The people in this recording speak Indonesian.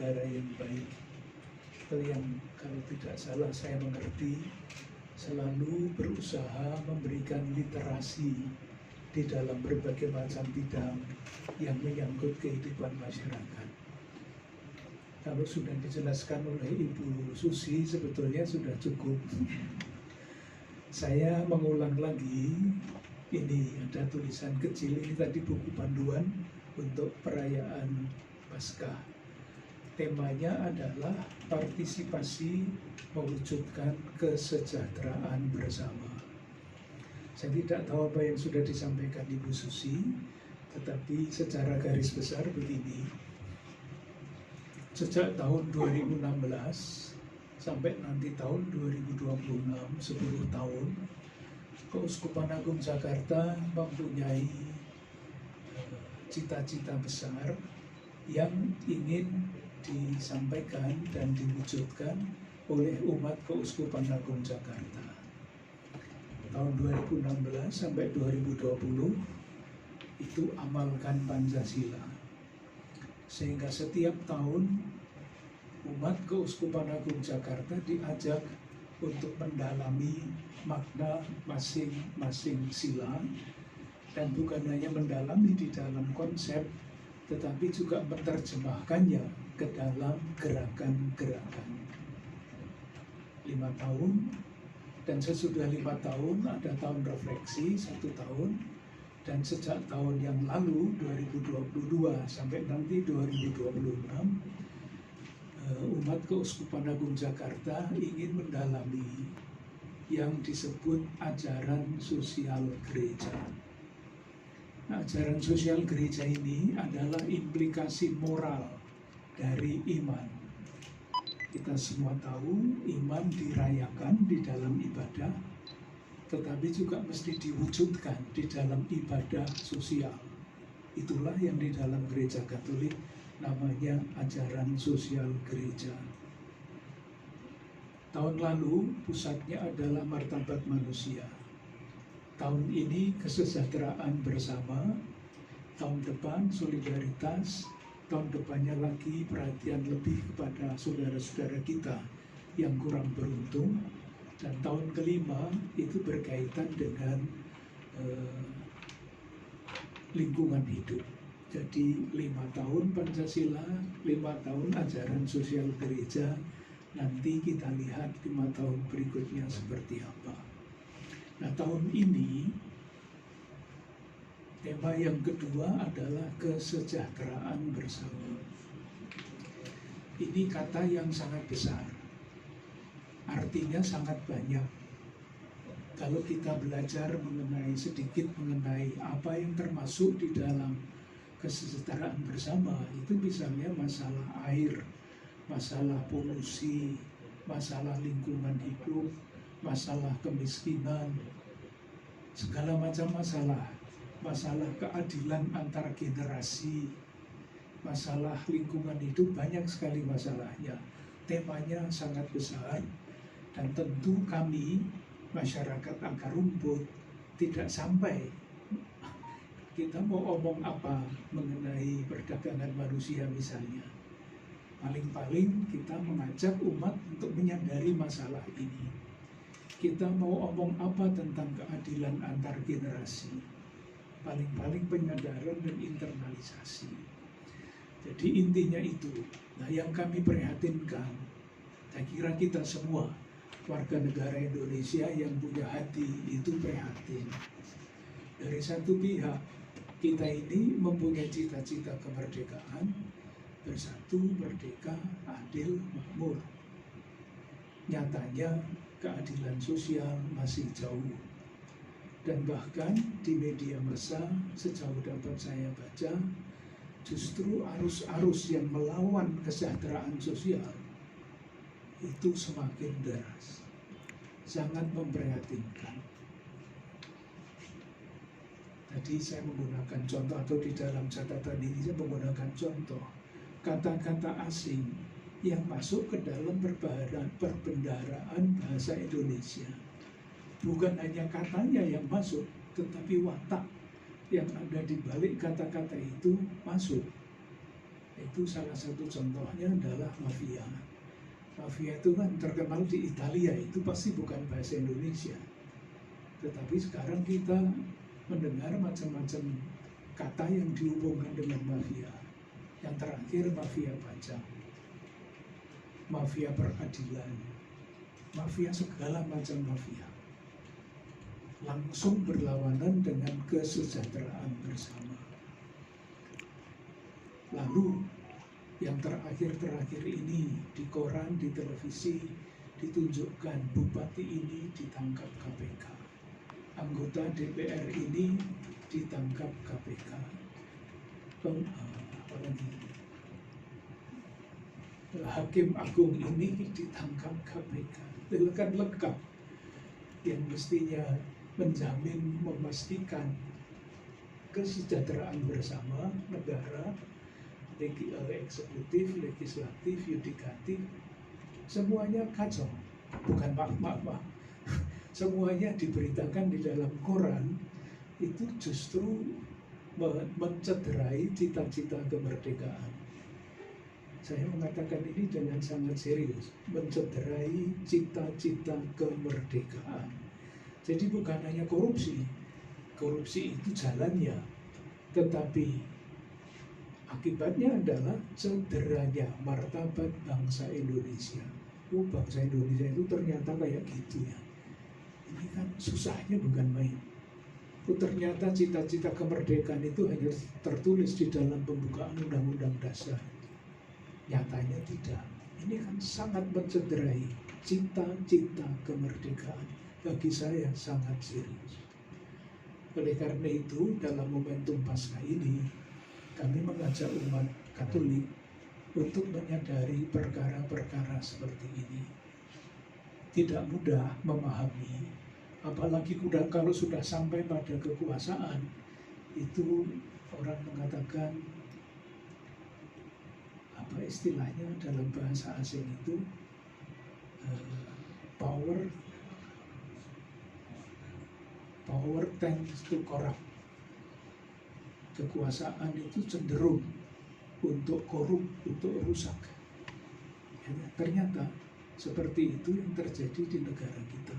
negara yang baik, atau yang kalau tidak salah saya mengerti selalu berusaha memberikan literasi di dalam berbagai macam bidang yang menyangkut kehidupan masyarakat. Kalau sudah dijelaskan oleh Ibu Susi sebetulnya sudah cukup. Saya mengulang lagi, ini ada tulisan kecil, ini tadi buku panduan untuk perayaan Paskah. Temanya adalah partisipasi mewujudkan kesejahteraan bersama. Saya tidak tahu apa yang sudah disampaikan Ibu Susi, tetapi secara garis besar begini. Sejak tahun 2016 sampai nanti tahun 2026, 10 tahun, Keuskupan Agung Jakarta mempunyai cita-cita besar yang ingin disampaikan dan diwujudkan oleh umat Keuskupan Agung Jakarta. Tahun 2016 sampai 2020 itu amalkan Pancasila. Sehingga setiap tahun umat Keuskupan Agung Jakarta diajak untuk mendalami makna masing-masing sila, dan bukan hanya mendalami di dalam konsep, tetapi juga menerjemahkannya ke dalam gerakan-gerakan. 5 tahun, dan sesudah 5 tahun ada tahun refleksi 1 tahun, dan sejak tahun yang lalu 2022 sampai nanti 2026 umat Keuskupan Agung Jakarta ingin mendalami yang disebut ajaran sosial gereja. Nah, ajaran sosial gereja ini adalah implikasi moral dari iman. Kita semua tahu iman dirayakan di dalam ibadah, tetapi juga mesti diwujudkan di dalam ibadah sosial. Itulah yang di dalam gereja Katolik namanya ajaran sosial gereja. Tahun lalu pusatnya adalah martabat manusia. Tahun ini kesejahteraan bersama, tahun depan solidaritas, tahun depannya lagi perhatian lebih kepada saudara-saudara kita yang kurang beruntung, dan tahun kelima itu berkaitan dengan lingkungan hidup. Jadi 5 tahun Pancasila, 5 tahun ajaran sosial gereja, nanti kita lihat 5 tahun berikutnya seperti apa. Nah, tahun ini tema yang kedua adalah kesejahteraan bersama. Ini kata yang sangat besar. Artinya sangat banyak. Kalau kita belajar sedikit mengenai apa yang termasuk di dalam kesejahteraan bersama, itu misalnya masalah air, masalah polusi, masalah lingkungan hidup, masalah kemiskinan, segala macam masalah keadilan antar generasi, masalah lingkungan hidup, banyak sekali masalahnya. Temanya sangat besar. Dan tentu kami, masyarakat akar rumput, tidak sampai. Kita mau omong apa mengenai perdagangan manusia misalnya. Paling-paling kita mengajak umat untuk menyadari masalah ini. Kita mau omong apa tentang keadilan antar generasi. Paling-paling penyadaran dan internalisasi. Jadi intinya itu. Nah, yang kami prihatinkan, saya kira kita semua warga negara Indonesia yang punya hati itu prihatin. Dari satu pihak, kita ini mempunyai cita-cita kemerdekaan, bersatu, merdeka, adil, makmur. Nyatanya keadilan sosial masih jauh. Dan bahkan di media massa, sejauh dapat saya baca, justru arus-arus yang melawan kesejahteraan sosial itu semakin deras, sangat memprihatinkan. Tadi saya menggunakan contoh, atau di dalam catatan ini saya menggunakan contoh kata-kata asing yang masuk ke dalam perbendaharaan bahasa Indonesia. Bukan hanya katanya yang masuk, tetapi watak yang ada di balik kata-kata itu masuk. Itu salah satu contohnya adalah mafia. Mafia itu kan terkenal di Italia, itu pasti bukan bahasa Indonesia. Tetapi sekarang kita mendengar macam-macam kata yang dihubungkan dengan mafia. Yang terakhir mafia pajak, mafia peradilan, mafia segala macam mafia. Langsung berlawanan dengan kesejahteraan bersama. Lalu yang terakhir-terakhir ini di koran, di televisi ditunjukkan bupati ini ditangkap KPK, anggota DPR ini ditangkap KPK, apalagi Hakim Agung ini ditangkap KPK. Itu kan lengkap, yang mestinya menjamin, memastikan kesejahteraan bersama negara, eksekutif, legislatif, yudikatif, semuanya kacau. Bukan maaf, semuanya diberitakan di dalam koran itu justru mencederai cita-cita kemerdekaan. Saya mengatakan ini dengan sangat serius, mencederai cita-cita kemerdekaan. Jadi bukan hanya korupsi itu jalannya, tetapi akibatnya adalah cederanya martabat bangsa Indonesia. Oh, bangsa Indonesia itu ternyata kayak gitu ya. Ini kan susahnya bukan main. Oh, ternyata cita-cita kemerdekaan itu hanya tertulis di dalam pembukaan Undang-Undang Dasar. Nyatanya tidak. Ini kan sangat mencederai cita-cita kemerdekaan. Bagi saya sangat serius. Oleh karena itu, dalam momentum Paskah ini, kami mengajak umat Katolik untuk menyadari perkara-perkara seperti ini. Tidak mudah memahami, apalagi kalau sudah sampai pada kekuasaan, itu orang mengatakan, apa istilahnya dalam bahasa asing itu, power tends to corrupt. Kekuasaan itu cenderung untuk korup, untuk rusak. Ya, ternyata seperti itu yang terjadi di negara kita.